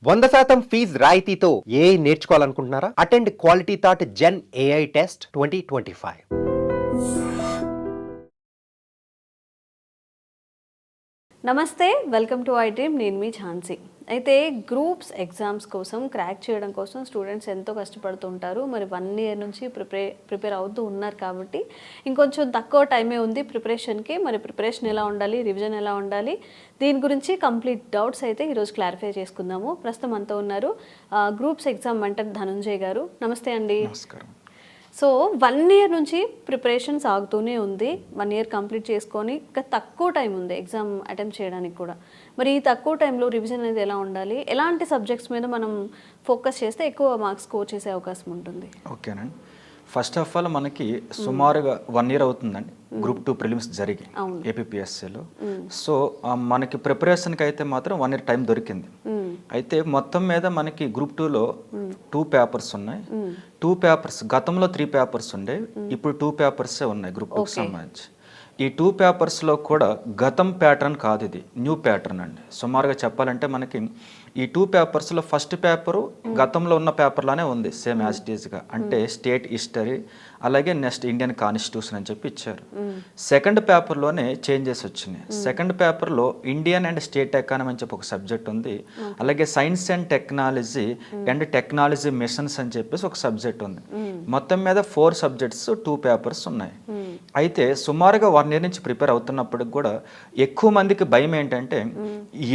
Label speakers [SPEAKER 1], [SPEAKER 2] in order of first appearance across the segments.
[SPEAKER 1] 100% ఫీజ్ రాయితీతో ఏఐ నేర్చుకోవాలనుకుంటున్నారా? Attend Quality Thought gen AI test 2025.
[SPEAKER 2] నమస్తే, వెల్కమ్ టు ఐ డ్రీమ్. నేను మీ ఝాన్సీ. అయితే గ్రూప్స్ ఎగ్జామ్స్ కోసం క్రాక్ చేయడం కోసం స్టూడెంట్స్ ఎంతో కష్టపడుతుంటారు. మరి 1 year నుంచి ప్రిపేర్ అవుతూ ఉన్నారు కాబట్టి ఇంకొంచెం తక్కువ టైమే ఉంది ప్రిపరేషన్కి. మరి ప్రిపరేషన్ ఎలా ఉండాలి, రివిజన్ ఎలా ఉండాలి, దీని గురించి కంప్లీట్ డౌట్స్ అయితే ఈరోజు క్లారిఫై చేసుకుందాము. ప్రస్తుతం అంతా ఉన్నారు గ్రూప్స్ ఎగ్జామ్ మెంటర్ ధనుంజయ్ గారు. నమస్తే అండి.
[SPEAKER 3] నమస్కారం.
[SPEAKER 2] సో 1 year నుంచి ప్రిపరేషన్ సాగుతూనే ఉంది. 1 year కంప్లీట్ చేసుకొని ఇంకా తక్కువ టైం ఉంది ఎగ్జామ్ అటెంప్ట్ చేయడానికి కూడా. మరి ఈ తక్కువ టైంలో రివిజన్ అనేది ఎలా ఉండాలి, ఎలాంటి సబ్జెక్ట్స్ మీద మనం ఫోకస్ చేస్తే ఎక్కువ మార్క్స్ స్కోర్ చేసే అవకాశం ఉంటుంది?
[SPEAKER 3] ఓకేనండి. ఫస్ట్ ఆఫ్ ఆల్ మనకి సుమారుగా 1 year అవుతుందండి గ్రూప్ 2 ప్రిలిమ్స్ జరిగి ఏపీపీఎస్సీలో. సో మనకి ప్రిపరేషన్కి అయితే మాత్రం 1 year టైం దొరికింది. అయితే మొత్తం మీద మనకి గ్రూప్ 2లో 2 పేపర్స్ ఉన్నాయి. 2 పేపర్స్ గతంలో 3 పేపర్స్ ఉండేవి, ఇప్పుడు 2 పేపర్సే ఉన్నాయి గ్రూప్ 2కి సంబంధించి. ఈ 2 పేపర్స్లో కూడా గతం ప్యాటర్న్ కాదు, ఇది న్యూ ప్యాటర్న్ అండి. సుమారుగా చెప్పాలంటే మనకి ఈ 2 పేపర్స్లో ఫస్ట్ పేపరు గతంలో ఉన్న పేపర్లానే ఉంది, సేమ్ యాజ్ ఇట్ ఈస్గా. అంటే స్టేట్ హిస్టరీ, అలాగే నెక్స్ట్ ఇండియన్ కాన్స్టిట్యూషన్ అని చెప్పి ఇచ్చారు. సెకండ్ పేపర్లోనే చేంజెస్ వచ్చినాయి. సెకండ్ పేపర్లో ఇండియన్ అండ్ స్టేట్ ఎకానమీ అని చెప్పి ఒక సబ్జెక్ట్ ఉంది, అలాగే science and technology and technology missions అని చెప్పేసి ఒక సబ్జెక్ట్ ఉంది. మొత్తం మీద 4 సబ్జెక్ట్స్ 2 పేపర్స్ ఉన్నాయి. అయితే సుమారుగా 1 year నుంచి ప్రిపేర్ అవుతున్నప్పటికి కూడా ఎక్కువ మందికి భయం ఏంటంటే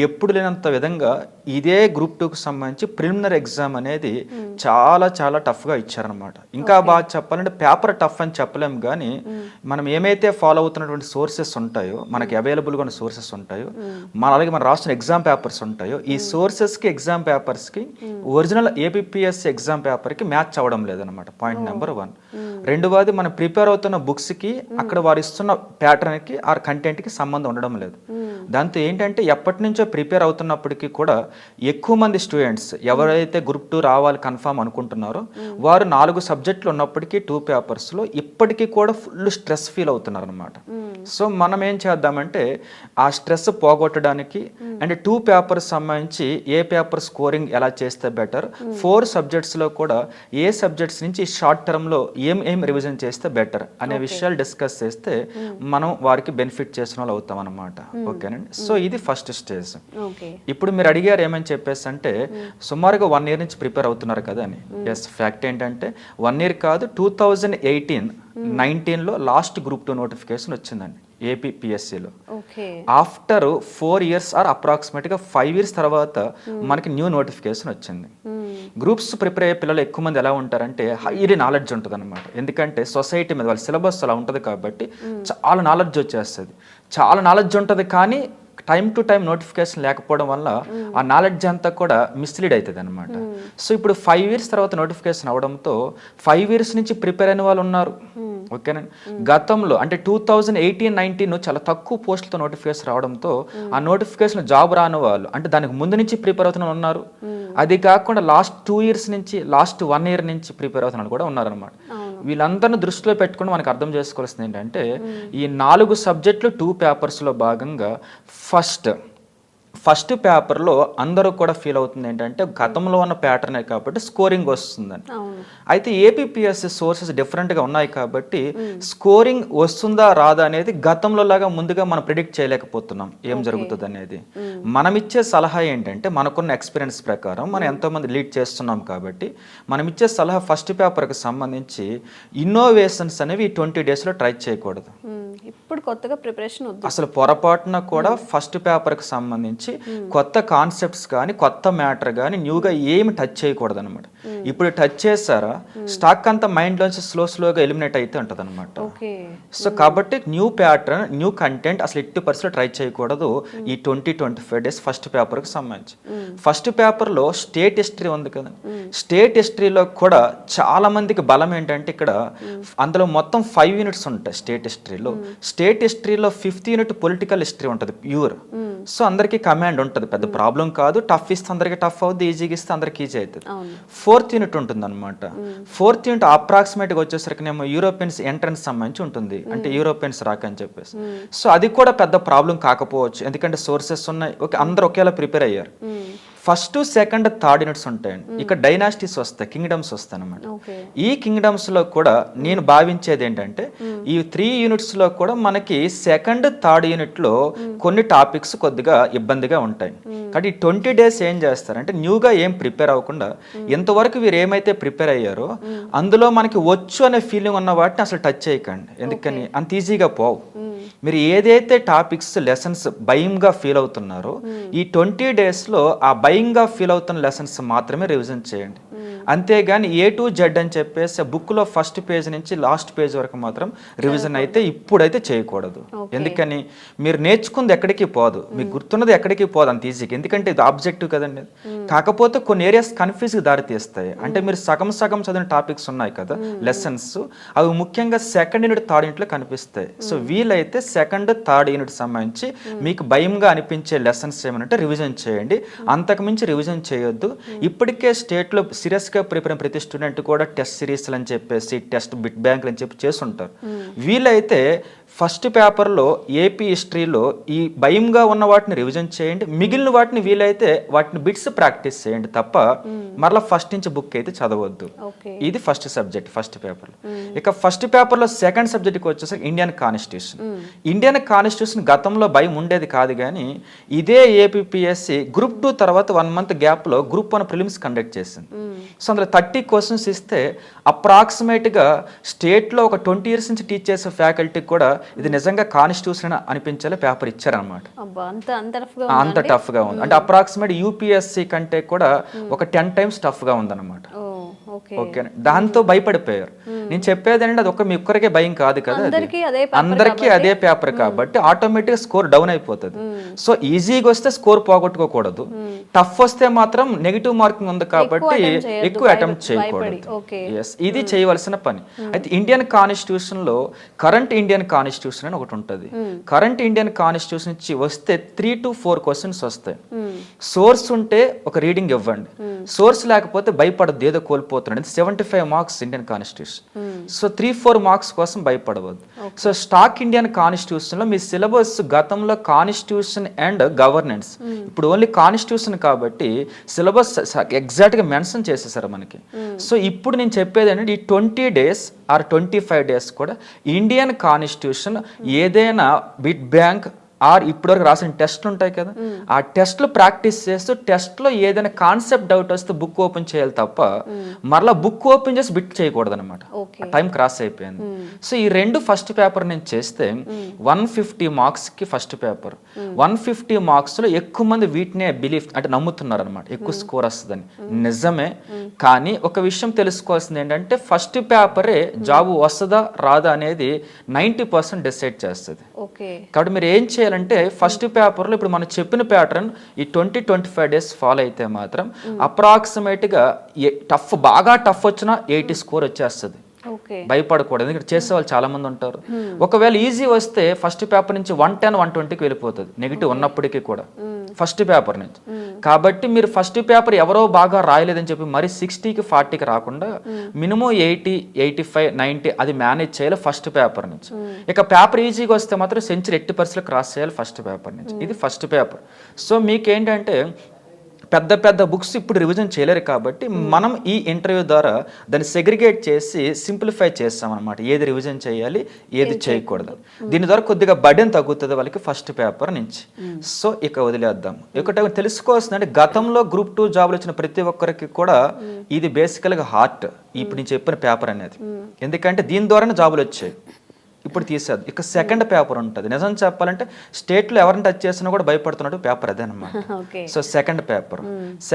[SPEAKER 3] ఎప్పుడు లేనంత విధంగా ఇదే గ్రూప్ 2కి సంబంధించి ప్రిలిమినరీ ఎగ్జామ్ అనేది చాలా చాలా టఫ్గా ఇచ్చారనమాట. ఇంకా బాగా చెప్పాలంటే పేపర్ టఫ్ అని చెప్పలేము, కానీ మనం ఏమైతే ఫాలో అవుతున్నటువంటి సోర్సెస్ ఉంటాయో, మనకి అవైలబుల్గా ఉన్న సోర్సెస్ ఉంటాయో, అలాగే మన రాస్తున్న ఎగ్జామ్ పేపర్స్ ఉంటాయో, ఈ సోర్సెస్కి ఎగ్జామ్ పేపర్స్కి ఒరిజినల్ ఏపీపీఎస్సీ ఎగ్జామ్ పేపర్కి మ్యాచ్ అవ్వడం లేదనమాట. Point number 1. రెండవది, మనం ప్రిపేర్ అవుతున్న బుక్స్కి అక్కడ వారు ఇస్తున్న ప్యాటర్న్కి ఆ కంటెంట్కి సంబంధం ఉండడం లేదు. దాంతో ఏంటంటే ఎప్పటి నుంచో ప్రిపేర్ అవుతున్నప్పటికీ కూడా ఎక్కువ మంది స్టూడెంట్స్ ఎవరైతే గ్రూప్ 2 రావాలి కన్ఫామ్ అనుకుంటున్నారో వారు 4 సబ్జెక్టులు ఉన్నప్పటికీ 2 పేపర్స్లో ఇప్పటికీ కూడా ఫుల్ స్ట్రెస్ ఫీల్ అవుతున్నారు అనమాట. సో మనం ఏం చేద్దామంటే ఆ స్ట్రెస్ పోగొట్టడానికి అండ్ 2 పేపర్స్ సంబంధించి ఏ పేపర్ స్కోరింగ్ ఎలా చేస్తే బెటర్, 4 సబ్జెక్ట్స్లో కూడా ఏ సబ్జెక్ట్స్ నుంచి షార్ట్ టర్మ్లో ఏం రివిజన్ చేస్తే బెటర్ అనే విషయాలు డిస్కస్ చేస్తే మనం వారికి బెనిఫిట్ చేసిన వాళ్ళు అవుతాం అనమాట. ఓకేనండి. సో ఇది ఫస్ట్ స్టేజ్. ఇప్పుడు మీరు అడిగారు ఏమని చెప్పేసి అంటే సుమారుగా 1 year నుంచి ప్రిపేర్ అవుతున్నారు కదా అని. ఎస్, ఫ్యాక్ట్ ఏంటంటే 1 year కాదు, 2018-19లో లాస్ట్ గ్రూప్ 2 నోటిఫికేషన్ వచ్చిందండి ఏపీపీఎస్సీలో. ఆఫ్టర్ 4 years ఆర్ అప్రాక్సిమేట్గా 5 years తర్వాత మనకి న్యూ నోటిఫికేషన్ వచ్చింది. గ్రూప్స్ ప్రిపేర్ అయ్యే పిల్లలు ఎక్కువ మంది ఎలా ఉంటారంటే హైలీ నాలెడ్జ్ ఉంటుంది అనమాట. ఎందుకంటే సొసైటీ మీద వాళ్ళ సిలబస్ అలా ఉంటుంది కాబట్టి చాలా నాలెడ్జ్ వచ్చేస్తుంది, చాలా నాలెడ్జ్ ఉంటుంది. కానీ టైం టు టైం నోటిఫికేషన్ లేకపోవడం వల్ల ఆ నాలెడ్జ్ అంతా కూడా మిస్లీడ్ అవుతుంది అనమాట. సో ఇప్పుడు 5 years తర్వాత నోటిఫికేషన్ అవడంతో 5 years నుంచి ప్రిపేర్ అయిన వాళ్ళు ఉన్నారు. ఓకేనండి. గతంలో అంటే 2018-19 చాలా తక్కువ పోస్టులతో నోటిఫికేషన్ రావడంతో ఆ నోటిఫికేషన్ జాబ్ రాని వాళ్ళు, అంటే దానికి ముందు నుంచి ప్రిపేర్ అవుతున్న ఉన్నారు. అది కాకుండా లాస్ట్ 2 years నుంచి, లాస్ట్ 1 year నుంచి ప్రిపేర్ అవుతున్న కూడా ఉన్నారనమాట. వీళ్ళందరినీ దృష్టిలో పెట్టుకుని మనకు అర్థం చేసుకోవాల్సింది ఏంటంటే ఈ 4 సబ్జెక్టులు 2 పేపర్స్లో భాగంగా ఫస్ట్ పేపర్లో అందరూ కూడా ఫీల్ అవుతుంది ఏంటంటే గతంలో ఉన్న ప్యాటర్నే కాబట్టి స్కోరింగ్ వస్తుందని. అయితే ఏపీపీఎస్సీ సోర్సెస్ డిఫరెంట్గా ఉన్నాయి కాబట్టి స్కోరింగ్ వస్తుందా రాదా అనేది గతంలో లాగా ముందుగా మనం ప్రిడిక్ట్ చేయలేకపోతున్నాం ఏం జరుగుతుంది అనేది. మనం ఇచ్చే సలహా ఏంటంటే మనకున్న ఎక్స్పీరియన్స్ ప్రకారం మనం ఎంతోమంది లీడ్ చేస్తున్నాం కాబట్టి మనం ఇచ్చే సలహా ఫస్ట్ పేపర్కి సంబంధించి ఇన్నోవేషన్స్ అనేవి 20 daysలో ట్రై చేయకూడదు.
[SPEAKER 2] ఇప్పుడు కొత్తగా ప్రిపరేషన్
[SPEAKER 3] అసలు పొరపాటున కూడా ఫస్ట్ పేపర్కి సంబంధించి కొత్త కాన్సెప్ట్స్ కానీ కొత్త మ్యాటర్ కానీ న్యూగా ఏమి టచ్ చేయకూడదు అనమాట. ఇప్పుడు టచ్ చేస్తారా స్టాక్ అంతా మైండ్లోంచి స్లోగా ఎలిమినేట్ అయితే ఉంటుంది అనమాట. సో కాబట్టి న్యూ ప్యాటర్న్, న్యూ కంటెంట్ అసలు 80% ట్రై చేయకూడదు ఈ 20-25 days ఫస్ట్ పేపర్కి సంబంధించి. ఫస్ట్ పేపర్లో స్టేట్ హిస్టరీ ఉంది కదా, స్టేట్ హిస్టరీలో కూడా చాలా మందికి బలం ఏంటంటే ఇక్కడ అందులో మొత్తం 5 units ఉంటాయి స్టేట్ హిస్టరీలో. స్టేట్ హిస్టరీలో 5th unit పొలిటికల్ హిస్టరీ ఉంటుంది ప్యూర్. సో అందరికీ కమాండ్ ఉంటుంది, పెద్ద ప్రాబ్లం కాదు. టఫ్ ఇస్తే అందరికీ టఫ్ అవుతుంది, ఈజీగా ఇస్తే అందరికి ఈజీ అవుతుంది. 4th unit ఉంటుంది అనమాట. 4th unit అప్రాక్సిమేట్గా వచ్చేసరికి నేమో యూరోపియన్స్ ఎంట్రన్స్ సంబంధించి ఉంటుంది, అంటే యూరోపియన్స్ రాకని చెప్పేసి. సో అది కూడా పెద్ద ప్రాబ్లం కాకపోవచ్చు, ఎందుకంటే సోర్సెస్ ఉన్నాయి, ఓకే అందరు ఒకేలా ప్రిపేర్ అయ్యారు. ఫస్ట్ సెకండ్ థర్డ్ యూనిట్స్ ఉంటాయండి. ఇక్కడ డైనాసిటీస్ వస్తాయి, కింగ్డమ్స్ వస్తాయి అనమాట. ఈ కింగ్డమ్స్ లో కూడా నేను భావించేది ఏంటంటే ఈ 3 యూనిట్స్ లో కూడా మనకి సెకండ్ థర్డ్ యూనిట్ లో కొన్ని టాపిక్స్ కొద్దిగా ఇబ్బందిగా ఉంటాయి. కాబట్టి ఈ 20 days ఏం చేస్తారంటే న్యూగా ఏం ప్రిపేర్ అవ్వకుండా ఇంతవరకు వీరు ఏమైతే ప్రిపేర్ అయ్యారో అందులో మనకి వచ్చు అనే ఫీలింగ్ ఉన్న వాటిని అసలు టచ్ చేయకండి. ఎందుకని అంత ఈజీగా పోవు. మీరు ఏదైతే టాపిక్స్ లెసన్స్ భయంగా ఫీల్ అవుతున్నారో ఈ 20 days లో ఆ భయంగా ఫీల్ అవుతున్న లెసన్స్ మాత్రమే రివిజన్ చేయండి. అంతేగాని A to Z అని చెప్పేసి బుక్లో ఫస్ట్ పేజ్ నుంచి లాస్ట్ పేజ్ వరకు మాత్రం రివిజన్ అయితే ఇప్పుడైతే చేయకూడదు. ఎందుకని మీరు నేర్చుకుంది ఎక్కడికి పోదు, మీకు గుర్తున్నది ఎక్కడికి పోదు అంత ఈజీగా. ఎందుకంటే ఇది ఆబ్జెక్టివ్ కదండి. కాకపోతే కొన్ని ఏరియాస్ కన్ఫ్యూజ్కి దారి తీస్తాయి. అంటే మీరు సగం చదివిన టాపిక్స్ ఉన్నాయి కదా లెసన్స్, అవి ముఖ్యంగా సెకండ్ యూనిట్ థర్డ్ యూనిట్లో కనిపిస్తాయి. సో వీలైతే సెకండ్ థర్డ్ యూనిట్ సంబంధించి మీకు భయంగా అనిపించే లెసన్స్ ఏమంటే రివిజన్ చేయండి. అంతకుమించి రివిజన్ చేయొద్దు. ఇప్పటికే స్టేట్లో సీరియస్గా ప్రిపేర్ ప్రతి స్టూడెంట్ కూడా టెస్ట్ సిరీస్లు అని చెప్పేసి టెస్ట్ బిట్ బ్యాంకులు అని చెప్పి చేస్తుంటారు. వీలైతే ఫస్ట్ పేపర్లో ఏపీ హిస్టరీలో ఈ భయంగా ఉన్న వాటిని రివిజన్ చేయండి. మిగిలిన వాటిని వీలైతే వాటిని బిట్స్ ప్రాక్టీస్ చేయండి తప్ప మరలా ఫస్ట్ నుంచి బుక్ అయితే చదవద్దు. ఇది ఫస్ట్ సబ్జెక్ట్ ఫస్ట్ పేపర్లో. ఇక ఫస్ట్ పేపర్లో సెకండ్ సబ్జెక్ట్కి వచ్చేసరికి ఇండియన్ కాన్స్టిట్యూషన్. ఇండియన్ కాన్స్టిట్యూషన్ గతంలో భయం ఉండేది కాదు, కానీ ఇదే ఏపీపీఎస్సి గ్రూప్ 2 తర్వాత 1 month గ్యాప్లో గ్రూప్ 1 ప్రిలిమ్స్ కండక్ట్ చేసింది. సో అందులో 30 questions ఇస్తే అప్రాక్సిమేట్గా స్టేట్లో ఒక 20 years నుంచి టీచ్ చేసే ఫ్యాకల్టీకి కూడా ఇది నిజంగా కాన్స్టిట్యూషన్ అనిపించేలా పేపర్ ఇచ్చారనమాట. అంత టఫ్గా ఉంది. అంటే అప్రాక్సిమేట్ యూపీఎస్సి కంటే కూడా ఒక 10 times టఫ్గా ఉందన్నమాట. ఓకే, దాంతో భయపడిపోయారు. నేను చెప్పేది ఏంటంటే అది మీ ఒక్కరికే భయం కాదు కదా, అందరికీ అదే పేపర్ కాబట్టి ఆటోమేటిక్గా స్కోర్ డౌన్ అయిపోతుంది. సో ఈజీగా వస్తే స్కోర్ పోగొట్టుకోకూడదు, టఫ్ వస్తే మాత్రం నెగిటివ్ మార్కింగ్ ఉంది కాబట్టి ఎక్కువ అటెంప్ట్ చేయకూడదు. ఇది చేయవలసిన పని. అయితే ఇండియన్ కాన్స్టిట్యూషన్ లో కరెంట్ ఇండియన్ కాన్స్టిట్యూషన్ అని ఒకటి ఉంటుంది. కరెంట్ ఇండియన్ కాన్స్టిట్యూషన్ నుంచి వస్తే 3 to 4 questions వస్తాయి. సోర్స్ ఉంటే ఒక రీడింగ్ ఇవ్వండి, సోర్స్ లేకపోతే భయపడద్దు ఏదో కోల్పోతున్నాడు. 75 marks Indian constitution. So 3-4 marks కోసం భయపడవద్దు. సో స్టాక్ ఇండియన్ కాన్స్టిట్యూషన్ లో మీ సిలబస్ గతంలో కాన్స్టిట్యూషన్ అండ్ గవర్నెన్స్, ఇప్పుడు ఓన్లీ కాన్స్టిట్యూషన్ కాబట్టి సిలబస్ ఎగ్జాక్ట్ గా మెన్షన్ చేసేసారు మనకి. సో ఇప్పుడు నేను చెప్పేది ఏంటంటే ఈ 20 days ఆర్ 25 days కూడా ఇండియన్ కాన్స్టిట్యూషన్ ఏదైనా బిట్ బ్యాంక్ ఆర్ ఇప్పటివరకు రాసిన టెస్ట్లు ఉంటాయి కదా, ఆ టెస్ట్లు ప్రాక్టీస్ చేస్తూ టెస్ట్లో ఏదైనా కాన్సెప్ట్ డౌట్ వస్తే బుక్ ఓపెన్ చేయాలి తప్ప మరలా బుక్ ఓపెన్ చేసి బిట్ చేయకూడదు అనమాట. టైం క్రాస్ అయిపోయింది. సో ఈ 2 ఫస్ట్ పేపర్ నేను చేస్తే 150 marksకి ఫస్ట్ పేపర్. 150 marksలో ఎక్కువ మంది వీటినే బిలీఫ్ అంటే నమ్ముతున్నారు అనమాట, ఎక్కువ స్కోర్ వస్తుందని. నిజమే, కానీ ఒక విషయం తెలుసుకోవాల్సింది ఏంటంటే ఫస్ట్ పేపరే జాబ్ వస్తుందా రాదా అనేది 90% డిసైడ్ చేస్తుంది. కాబట్టి మీరు ఏం చేయాలంటే ఫస్ట్ పేపర్లో ఇప్పుడు మనం చెప్పిన ప్యాటర్న్ ఈ 20-25 days ఫాలో అయితే మాత్రం అప్రాక్సిమేట్గా బాగా టఫ్ వచ్చినా 80 score వచ్చేస్తుంది. భయపడకూడదు, ఎందుకంటే చేసే వాళ్ళు చాలా మంది ఉంటారు. ఒకవేళ ఈజీ వస్తే ఫస్ట్ పేపర్ నుంచి 110-120కి వెళ్ళిపోతుంది నెగిటివ్ ఉన్నప్పటికీ కూడా ఫస్ట్ పేపర్ నుంచి. కాబట్టి మీరు ఫస్ట్ పేపర్ ఎవరో బాగా రాయలేదని చెప్పి మరి 60-40కి రాకుండా మినిమం 80-85-90 అది మేనేజ్ చేయాలి ఫస్ట్ పేపర్ నుంచి. ఇక పేపర్ ఈజీగా వస్తే మాత్రం సెంచరీ 80% క్రాస్ చేయాలి ఫస్ట్ పేపర్ నుంచి. ఇది ఫస్ట్ పేపర్. సో మీకేంటంటే పెద్ద పెద్ద బుక్స్ ఇప్పుడు రివిజన్ చేయలేరు కాబట్టి మనం ఈ ఇంటర్వ్యూ ద్వారా దాన్ని సెగ్రిగేట్ చేసి సింప్లిఫై చేస్తామన్నమాట, ఏది రివిజన్ చేయాలి ఏది చేయకూడదు. దీని ద్వారా కొద్దిగా బర్డెన్ తగ్గుతుంది వాళ్ళకి ఫస్ట్ పేపర్ నుంచి. సో ఇక వదిలేద్దాం. ఒకటి తెలుసుకోవాల్సిందంటే గతంలో గ్రూప్ 2 జాబులు వచ్చిన ప్రతి ఒక్కరికి కూడా ఇది బేసికల్గా హార్ట్ ఇప్పుడు నేను చెప్పిన పేపర్ అనేది. ఎందుకంటే దీని ద్వారానే జాబులు వచ్చాయి. ఇప్పుడు తీసేది. ఇక సెకండ్ పేపర్ ఉంటుంది. నిజం చెప్పాలంటే స్టేట్లో ఎవరిని టచ్ చేసినా కూడా భయపడుతున్నట్టు పేపర్ అదే అనమాట. సో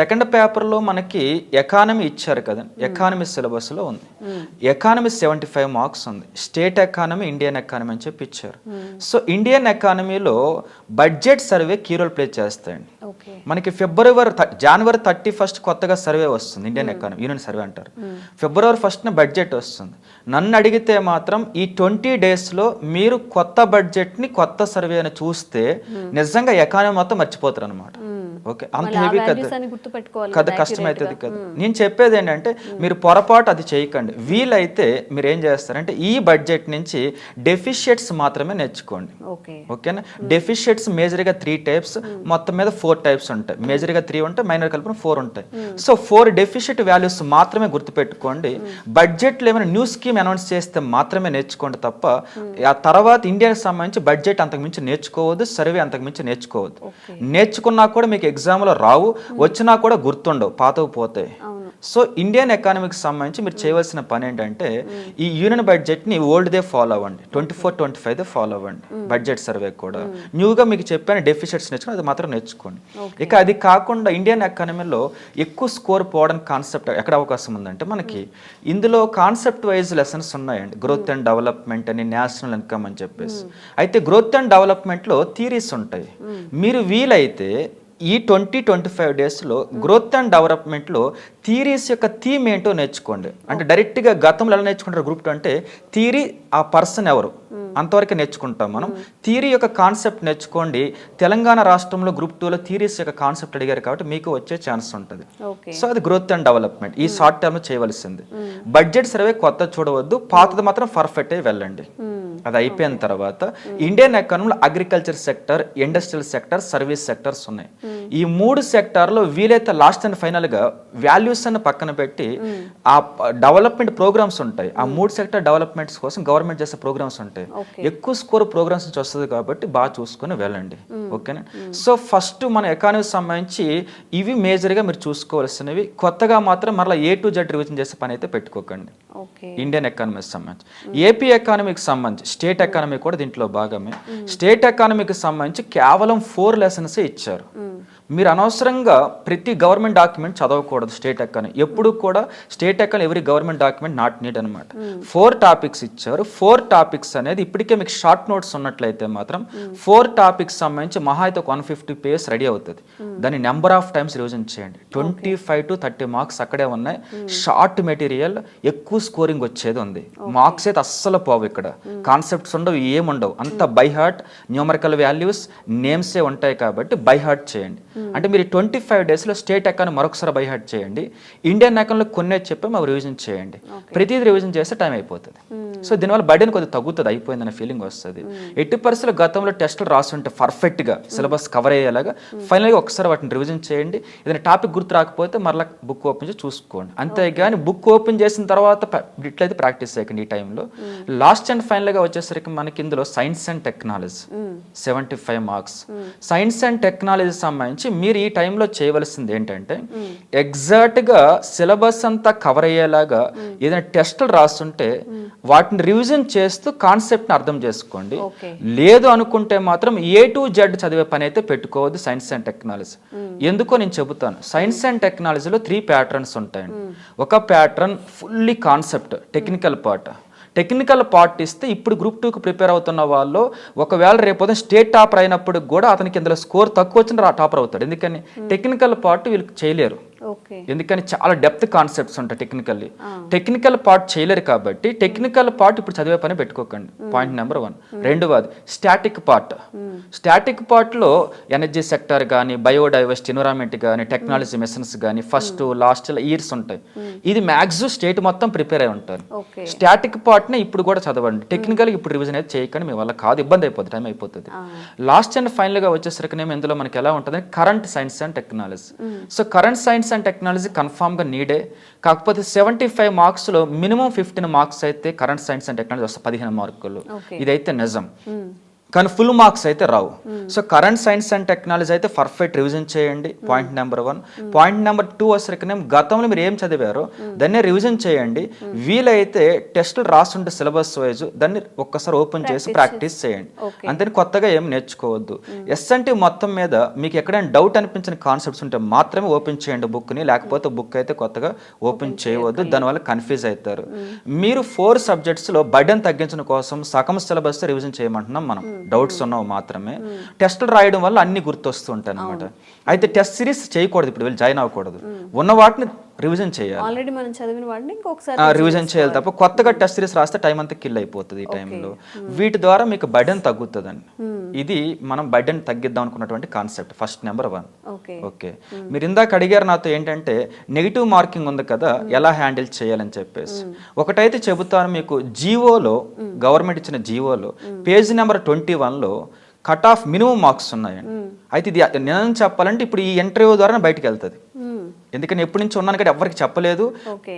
[SPEAKER 3] సెకండ్ పేపర్లో మనకి ఎకానమీ ఇచ్చారు కదా, ఎకానమీ సిలబస్లో ఉంది. ఎకానమీ 75 marks ఉంది. స్టేట్ ఎకానమీ ఇండియన్ ఎకానమీ అని చెప్పి ఇచ్చారు. సో ఇండియన్ ఎకానమీలో budget survey key role play చేస్తాయండి. మనకి జనవరి 31st కొత్తగా సర్వే వస్తుంది, ఇండియన్ ఎకానమీ యూనియన్ సర్వే అంటారు. February 1st బడ్జెట్ వస్తుంది. నన్ను అడిగితే మాత్రం ఈ 20 daysలో మీరు కొత్త బడ్జెట్ని కొత్త సర్వేని చూస్తే నిజంగా ఎకానమీ మొత్తం మర్చిపోతారు అనమాట. ఓకే, అంత
[SPEAKER 2] మళ్ళీ ఆ
[SPEAKER 3] హెవీ
[SPEAKER 2] values
[SPEAKER 3] కదా
[SPEAKER 2] అని గుర్తుపెట్టుకోవాలి
[SPEAKER 3] కదా,
[SPEAKER 2] కదా
[SPEAKER 3] కష్టం
[SPEAKER 2] accurate
[SPEAKER 3] అవుతుంది
[SPEAKER 2] గా.
[SPEAKER 3] కదా. నేను చెప్పేది ఏంటంటే మీరు పొరపాటు అది చేయకండి. వీలైతే మీరు ఏం చేస్తారంటే ఈ బడ్జెట్ నుంచి డెఫిషియట్స్ మాత్రమే నేర్చుకోండి.
[SPEAKER 2] ఓకే
[SPEAKER 3] ఓకేనా, డెఫిషియట్స్ మేజర్గా 3 టైప్స్, మొత్తం మీద 4 టైప్స్ ఉంటాయి. మేజర్గా 3 ఉంటాయి, మైనర్ కలిపిన 4 ఉంటాయి. సో 4 డెఫిషియట్ వాల్యూస్ మాత్రమే గుర్తుపెట్టుకోండి. బడ్జెట్లో ఏమైనా న్యూ స్కీమ్ అనౌన్స్ చేస్తే మాత్రమే నేర్చుకోండి తప్ప ఆ తర్వాత ఇండియాకి సంబంధించి బడ్జెట్ అంతకుమించి నేర్చుకోవద్దు, సర్వే అంతకుమించి నేర్చుకోవద్దు. నేర్చుకున్నా కూడా మీకు ఎగ్జామ్లో రావు, వచ్చినా కూడా గుర్తుండవు, పాతవు పోతాయి. సో ఇండియన్ ఎకానమీకి సంబంధించి మీరు చేయవలసిన పని ఏంటంటే ఈ యూనియన్ బడ్జెట్ని ఓల్డ్దే ఫాలో అవ్వండి, 24-25 ఫాలో అవ్వండి. బడ్జెట్ సర్వే కూడా న్యూగా మీకు చెప్పాను డెఫిషిట్స్ నేర్చుకుని అది మాత్రం నేర్చుకోండి. ఇక అది కాకుండా ఇండియన్ ఎకానమీలో ఎక్కువ స్కోర్ పోవడానికి కాన్సెప్ట్ ఎక్కడ అవకాశం ఉందంటే మనకి ఇందులో కాన్సెప్ట్ వైజ్ లెసన్స్ ఉన్నాయండి. గ్రోత్ అండ్ డెవలప్మెంట్ అని, నేషనల్ ఇన్కమ్ అని చెప్పేసి. అయితే గ్రోత్ అండ్ డెవలప్మెంట్లో థీరీస్ ఉంటాయి. మీరు వీలైతే ఈ 20-25 డేస్లో గ్రోత్ అండ్ డెవలప్మెంట్లో థీరీస్ యొక్క థీమ్ ఏంటో నేర్చుకోండి. అంటే డైరెక్ట్గా గతంలో ఎలా నేర్చుకుంటారు గ్రూప్ 2 అంటే థీరీ ఆ పర్సన్ ఎవరు అంతవరకు నేర్చుకుంటాం మనం. థీరీ యొక్క కాన్సెప్ట్ నేర్చుకోండి. తెలంగాణ రాష్ట్రంలో గ్రూప్ 2లో థీరీస్ యొక్క కాన్సెప్ట్ అడిగారు కాబట్టి మీకు వచ్చే ఛాన్స్ ఉంటుంది. సో అది గ్రోత్ అండ్ డెవలప్మెంట్ ఈ షార్ట్ టర్మ్లో చేయవలసింది. బడ్జెట్ సర్వే కొత్త చూడవద్దు, పాతది మాత్రం పర్ఫెక్ట్ అయి వెళ్ళండి. అది అయిపోయిన తర్వాత ఇండియన్ ఎకానమీలో agriculture sector, industrial sector, service sectors ఉన్నాయి. ఈ 3 సెక్టార్లో వీలైతే లాస్ట్ అండ్ ఫైనల్గా వాల్యూస్ అన్న పక్కన పెట్టి ఆ డెవలప్మెంట్ ప్రోగ్రామ్స్ ఉంటాయి. ఆ 3 సెక్టర్ డెవలప్మెంట్స్ కోసం గవర్నమెంట్ చేసే ప్రోగ్రామ్స్ ఉంటాయి. ఎక్కువ స్కోర్ ప్రోగ్రామ్స్ నుంచి వస్తుంది కాబట్టి బాగా చూసుకొని వెళ్ళండి. ఓకేనా. సో ఫస్ట్ మన ఎకానమీ సంబంధించి ఇవి మేజర్గా మీరు చూసుకోవాల్సినవి. కొత్తగా మాత్రం మరలా A to Z రివిజన్ చేసే పని అయితే పెట్టుకోకండి ఇండియన్ ఎకానమీకి సంబంధించి. ఏపీ ఎకానమీకి సంబంధించి స్టేట్ ఎకానమీ కూడా దీంట్లో భాగమే. స్టేట్ ఎకానమీకి సంబంధించి కేవలం 4 లెసన్స్ ఇచ్చారు. మీరు అనవసరంగా ప్రతి గవర్నమెంట్ డాక్యుమెంట్ చదవకూడదు. స్టేట్ ఎకానమీ ఎప్పుడు కూడా state economy every government document not need అనమాట. 4 టాపిక్స్ ఇచ్చారు. 4 టాపిక్స్ అనేది ఇప్పటికే మీకు షార్ట్ నోట్స్ ఉన్నట్లయితే మాత్రం 4 టాపిక్స్ సంబంధించి మహా అయితే 150 పేజెస్ రెడీ అవుతుంది. దాన్ని నెంబర్ ఆఫ్ టైమ్స్ రివిజన్ చేయండి. 25 to 30 మార్క్స్ అక్కడే ఉన్నాయి. షార్ట్ మెటీరియల్ ఎక్కువ స్కోరింగ్ వచ్చేది ఉంది. మార్క్స్ అయితే అస్సలు పోవు. ఇక్కడ కాన్సెప్ట్స్ ఉండవు, ఏముండవు. అంత బై హార్ట్, న్యూమరికల్ వాల్యూస్, నేమ్సే ఉంటాయి కాబట్టి బై హార్ట్ చేయండి. అంటే మీరు 25 డేస్లో స్టేట్ ఎకానమీ మరొకసారి బై హార్ట్ చేయండి. ఇండియన్ ఎకానమీలో కొన్ని చెప్పి అవి రివిజన్ చేయండి. ప్రతిదీ రివిజన్ చేస్తే టైం అయిపోతుంది. సో దీనివల్ల బర్డెన్ కొద్దిగా తగ్గుతుంది, అయిపోయిందనే ఫీలింగ్ వస్తుంది. ఎట్టి పరిస్థితుల్లో గతంలో టెస్టులు రాస్తుంటే పర్ఫెక్ట్గా సిలబస్ కవర్ అయ్యేలాగా ఫైనల్గా ఒకసారి వాటిని రివిజన్ చేయండి. ఏదైనా టాపిక్ గుర్తు రాకపోతే మరలా బుక్ ఓపెన్ చేసి చూసుకోండి. అంతేగాని బుక్ ఓపెన్ చేసిన తర్వాత ఇట్లయితే ప్రాక్టీస్ చేయకండి. ఈ టైంలో లాస్ట్ అండ్ ఫైనల్గా వచ్చేసరికి మనకి ఇందులో science and technology 75 marks. Science and technology సంబంధించి మీరు ఈ టైంలో చేయవలసింది ఏంటంటే ఎగ్జాక్ట్గా సిలబస్ అంతా కవర్ అయ్యేలాగా ఏదైనా టెస్టులు రాస్తుంటే వాటిని రివిజన్ చేస్తూ కాన్సెప్ట్ని అర్థం చేసుకోండి. లేదు అనుకుంటే మాత్రం A to Z చదివే పని అయితే పెట్టుకోవద్దు సైన్స్ అండ్ టెక్నాలజీ. ఎందుకో నేను చెబుతాను. సైన్స్ అండ్ టెక్నాలజీలో 3 ప్యాటర్న్స్ ఉంటాయండి. ఒక pattern fully concept, technical part. Technical part ఇస్తే ఇప్పుడు గ్రూప్ 2కి ప్రిపేర్ అవుతున్న వాళ్ళు ఒకవేళ రేపు స్టేట్ టాపర్ అయినప్పుడు కూడా అతనికి ఇందులో స్కోర్ తక్కువ వచ్చిన టాపర్ అవుతాడు. ఎందుకని టెక్నికల్ పార్ట్ వీళ్ళకి చేయలేరు. ఎందుకని చాలా డెప్త్ కాన్సెప్ట్స్ ఉంటాయి టెక్నికల్లీ. టెక్నికల్ పార్ట్ చేయలేరు కాబట్టి టెక్నికల్ పార్ట్ ఇప్పుడు చదివే పని పెట్టుకోకండి. Point number 1. రెండవది స్టాటిక్ పార్ట్. స్టాటిక్ పార్ట్లో ఎనర్జీ సెక్టర్ కానీ, బయోడైవర్సిటీ, ఎన్విరాన్మెంట్ కానీ, టెక్నాలజీ మిషన్స్ కానీ ఫస్ట్ లాస్ట్ ఇయర్స్ ఉంటాయి. ఇది మ్యాక్సిమం స్టేట్ మొత్తం ప్రిపేర్ అయి ఉంటారు. స్టాటిక్ పార్ట్ని ఇప్పుడు కూడా చదవండి. టెక్నికల్ ఇప్పుడు రివిజన్ అయితే చేయకండి, మీ వల్ల కాదు, ఇబ్బంది అయిపోతుంది, టైం అయిపోతుంది. లాస్ట్ అండ్ ఫైనల్గా వచ్చేసరికి ఇందులో మనకి ఎలా ఉంటుంది current science and technology. So current science and technology కన్ఫామ్గా నీడే. కాకపోతే 75 మార్క్స్లో మినిమం 15 మార్క్స్ అయితే కరెంట్ సైన్స్ అండ్ టెక్నాలజీ వస్తాయి, 15 మార్కులు. ఇదైతే నిజం. కానీ ఫుల్ మార్క్స్ అయితే రావు. So current science and technology అయితే పర్ఫెక్ట్ రివిజన్ చేయండి. Point number 1. పాయింట్ నెంబర్ 2 వచ్చరికి గతంలో మీరు ఏం చదివారో దాన్ని రివిజన్ చేయండి. వీలైతే టెస్టులు రాస్తుంటే సిలబస్ వైజ్ దాన్ని ఒక్కసారి ఓపెన్ చేసి ప్రాక్టీస్ చేయండి. అంతే, కొత్తగా ఏం నేర్చుకోవద్దు. ఎస్ఎన్టీ మొత్తం మీద మీకు ఎక్కడైనా డౌట్ అనిపించిన కాన్సెప్ట్స్ ఉంటే మాత్రమే ఓపెన్ చేయండి బుక్ని, లేకపోతే బుక్ అయితే కొత్తగా ఓపెన్ చేయవద్దు, దానివల్ల కన్ఫ్యూజ్ అవుతారు. మీరు 4 సబ్జెక్ట్స్లో బర్డెన్ తగ్గించడం కోసం సగం సిలబస్ రివిజన్ చేయమంటున్నాం మనం. డౌట్స్ ఉన్నవి మాత్రమే. టెస్టులు రాయడం వల్ల అన్ని గుర్తొస్తూ ఉంటాయి అనమాట. అయితే టెస్ట్ సిరీస్ చేయకూడదు, ఇప్పుడు వీళ్ళు జాయిన్ అవ్వకూడదు. ఉన్న వాటిని రివిజన్ చేయాలి.
[SPEAKER 2] ఆల్రెడీ మనం చదివిన వాటిని ఇంకొకసారి
[SPEAKER 3] రివిజన్ చేయాలి తప్ప కొత్తగా టెస్ట్ సిరీస్ రాస్తే టైం అంతా కిల్ అయిపోతుంది ఈ టైంలో. వీటి ద్వారా మీకు బర్డెన్ తగ్గుతుందండి. ఇది మనం బర్డెన్ తగ్గిద్దాం అనుకున్నటువంటి కాన్సెప్ట్ ఫస్ట్ నెంబర్ 1. ఓకే, మీరు ఇందాక అడిగారు నాతో ఏంటంటే నెగిటివ్ మార్కింగ్ ఉంది కదా ఎలా హ్యాండిల్ చేయాలని చెప్పేసి. ఒకటైతే చెబుతాను మీకు, జీవోలో గవర్నమెంట్ ఇచ్చిన జీవోలో పేజ్ నెంబర్ 21లో కట్ ఆఫ్ మినిమం మార్క్స్ ఉన్నాయండి. అయితే ఇది నేను చెప్పాలంటే ఇప్పుడు ఈ ఇంటర్వ్యూ ద్వారా బయటకు వెళ్తుంది. ఎందుకంటే ఎప్పటి నుంచి ఉన్నాను కానీ ఎవరికి చెప్పలేదు,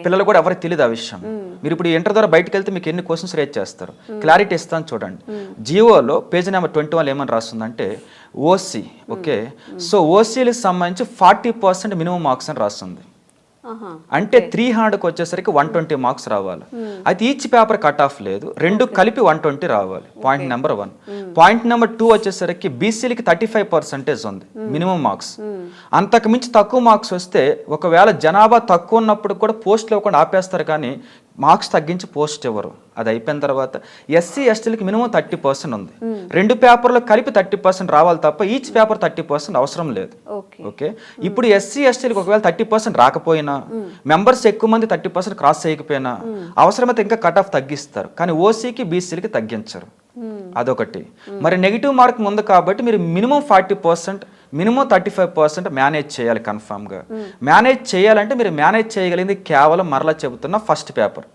[SPEAKER 3] పిల్లలు కూడా ఎవరికి తెలియదు ఆ విషయం. మీరు ఇప్పుడు ఈ ఇంటర్ ద్వారా బయటకు వెళ్తే మీకు ఎన్ని క్వశ్చన్స్ రేజ్ చేస్తారు, క్లారిటీ ఇస్తాను చూడండి. జియోలో పేజ్ నెంబర్ 21 ఏమని రాస్తుందంటే ఓసీ. ఓకే, సో ఓసీలకు సంబంధించి 40% మినిమం మార్క్స్ అని రాస్తుంది. అంటే 300కి వచ్చేసరికి 120 మార్క్స్ రావాలి. అయితే ఈచ్ పేపర్ కట్ ఆఫ్ లేదు, రెండు కలిపి 120 రావాలి. Point number 1. పాయింట్ నెంబర్ 2 వచ్చేసరికి బీసీలకి 35% ఉంది మినిమం మార్క్స్. అంతకు మించి తక్కువ మార్క్స్ వస్తే ఒకవేళ జనాభా తక్కువ ఉన్నప్పుడు కూడా పోస్టులు ఇవ్వకుండా ఆపేస్తారు, కానీ మార్క్స్ తగ్గించి పోస్ట్ ఇవ్వరు. అది అయిపోయిన తర్వాత ఎస్సీ ఎస్టీలకి మినిమం 30% ఉంది. రెండు పేపర్లు కలిపి 30% రావాలి తప్ప ఈచ్ పేపర్ 30% అవసరం లేదు. ఓకే, ఇప్పుడు ఎస్సీ ఎస్టీలకు ఒకవేళ 30% రాకపోయినా, మెంబర్స్ ఎక్కువ మంది 30% క్రాస్ చేయకపోయినా అవసరమైతే ఇంకా కట్ ఆఫ్ తగ్గిస్తారు, కానీ ఓసీకి బీసీలకి తగ్గించరు. అదొకటి. మరి నెగిటివ్ మార్కింగ్ ఉంది కాబట్టి మీరు మినిమం 40%, మినిమం 35% మేనేజ్ చేయాలి. కన్ఫామ్గా మేనేజ్ చేయాలంటే మీరు మేనేజ్ చేయగలిగింది కేవలం మరలా చెబుతున్న ఫస్ట్ పేపర్.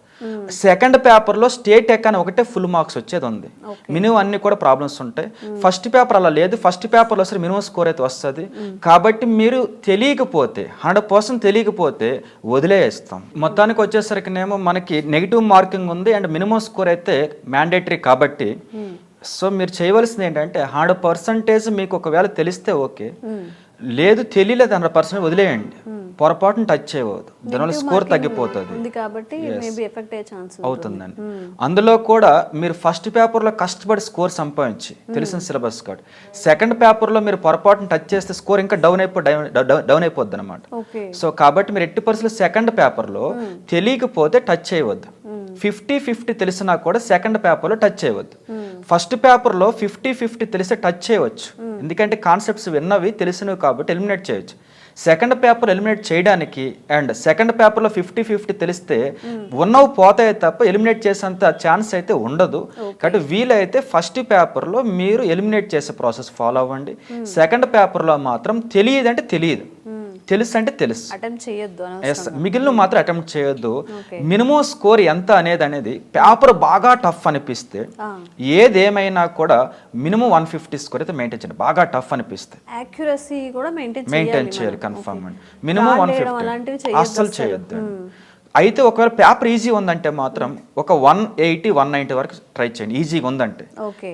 [SPEAKER 3] సెకండ్ పేపర్లో స్టేట్ ఎక్ అని ఒకటే ఫుల్ మార్క్స్ వచ్చేది ఉంది. మినిమం అన్ని కూడా ప్రాబ్లమ్స్ ఉంటాయి. ఫస్ట్ పేపర్ అలా లేదు. ఫస్ట్ పేపర్లో వస్తే మినిమం స్కోర్ అయితే వస్తుంది. కాబట్టి మీరు తెలియకపోతే 100% తెలియకపోతే వదిలేస్తాం. మొత్తానికి వచ్చేసరికినేమో మనకి నెగిటివ్ మార్కింగ్ ఉంది అండ్ మినిమం స్కోర్ అయితే మ్యాండేటరీ కాబట్టి, సో మీరు చేయవలసింది ఏంటంటే 100% మీకు ఒకవేళ తెలిస్తే ఓకే, లేదు తెలియలేదు 100% వదిలేయండి. పొరపాటును టచ్ చేయవద్దు, దానివల్ల స్కోర్ తగ్గిపోతుంది అవుతుందండి. అందులో కూడా మీరు ఫస్ట్ పేపర్లో కష్టపడి స్కోర్ సంపాదించి తెలిసిన సిలబస్ కార్డ్, సెకండ్ పేపర్లో మీరు పొరపాటును టచ్ చేస్తే స్కోర్ ఇంకా డౌన్ అయిపోద్ది అనమాట. సో కాబట్టి మీరు 80% సెకండ్ పేపర్లో తెలియకపోతే టచ్ చేయవద్దు. 50-50 తెలిసినా కూడా సెకండ్ పేపర్లో టచ్ చేయవద్దు. ఫస్ట్ పేపర్లో 50-50 తెలిస్తే టచ్ చేయవచ్చు, ఎందుకంటే కాన్సెప్ట్స్ విన్నవి తెలిసినవి కాబట్టి ఎలిమినేట్ చేయొచ్చు. సెకండ్ పేపర్ ఎలిమినేట్ చేయడానికి అండ్ సెకండ్ పేపర్లో 50-50 తెలిస్తే ఉన్నవి పోతాయి తప్ప ఎలిమినేట్ చేసేంత ఛాన్స్ అయితే ఉండదు. కాబట్టి వీలైతే ఫస్ట్ పేపర్లో మీరు ఎలిమినేట్ చేసే ప్రాసెస్ ఫాలో అవ్వండి. సెకండ్ పేపర్లో మాత్రం తెలియదు అంటే తెలియదు, తెలుసు అంటే తెలుసు, మిగిలిన మాత్రం అటెంప్ట్ చేయొద్దు. మినిమం స్కోర్ ఎంత అనేది పేపర్ బాగా టఫ్ అనిపిస్తే ఏదేమైనా కూడా మినిమం 150 స్కోర్ అయితే మెయింటైన్ చేయండి. బాగా టఫ్ అనిపిస్తే మెయింటైన్ చేయాలి కన్ఫర్మ్ అండి. మినిమం 150 అస్సలు చేయొద్దు. అయితే ఒకవేళ పేపర్ ఈజీ ఉందంటే మాత్రం ఒక 180-190 వరకు ట్రై చేయండి. ఈజీగా ఉందంటే,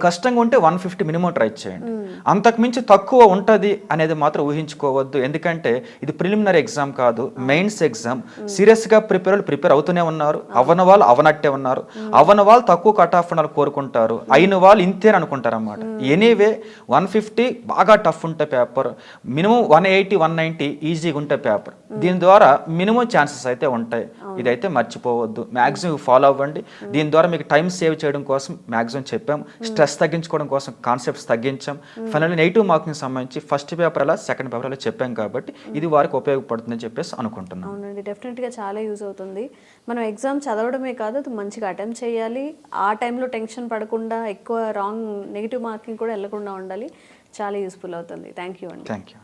[SPEAKER 3] కష్టంగా ఉంటే 150 మినిమం ట్రై చేయండి. అంతకు మించి తక్కువ ఉంటుంది అనేది మాత్రం ఊహించుకోవద్దు. ఎందుకంటే ఇది ప్రిలిమినరీ ఎగ్జామ్ కాదు, మెయిన్స్ ఎగ్జామ్. సీరియస్గా ప్రిపేర్ అవుతూనే ఉన్నారు. అవ్వని వాళ్ళు అవనట్టే ఉన్నారు, అవ్వని వాళ్ళు తక్కువ కట్ ఆఫ్ ఉండాలని కోరుకుంటారు, అయిన వాళ్ళు ఇంతేని అనుకుంటారు అన్నమాట. ఎనీవే 150 బాగా టఫ్ ఉంటే పేపర్, మినిమం 180-190 ఈజీగా ఉంటే పేపర్. దీని ద్వారా మినిమం ఛాన్సెస్ అయితే ఉంటాయి. ఇదైతే మర్చిపోవద్దు, మ్యాక్సిమం ఫాలో అవ్వండి. దీని ద్వారా మీకు టైం సేవ్ చేయడం కోసం మ్యాక్సిమం చెప్పాం, స్ట్రెస్ తగ్గించుకోవడం కోసం కాన్సెప్ట్స్ తగ్గించాం. ఫైనల్లీ నెగిటివ్ మార్కింగ్ సంబంధించి ఫస్ట్ పేపర్ అలా సెకండ్ పేపర్ అలా చెప్పాం కాబట్టి ఇది వారికి ఉపయోగపడుతుందని చెప్పేసి అనుకుంటున్నాను.
[SPEAKER 2] అవునండి, డెఫినెట్గా చాలా యూజ్ అవుతుంది. మనం ఎగ్జామ్ చదవడమే కాదు, అది మంచిగా అటెంప్ట్ చేయాలి. ఆ టైంలో టెన్షన్ పడకుండా, ఎక్కువ రాంగ్ నెగిటివ్ మార్కింగ్ కూడా వెళ్ళకుండా ఉండాలి. చాలా యూస్ఫుల్ అవుతుంది. థ్యాంక్ యూ అండి.
[SPEAKER 3] Thank you.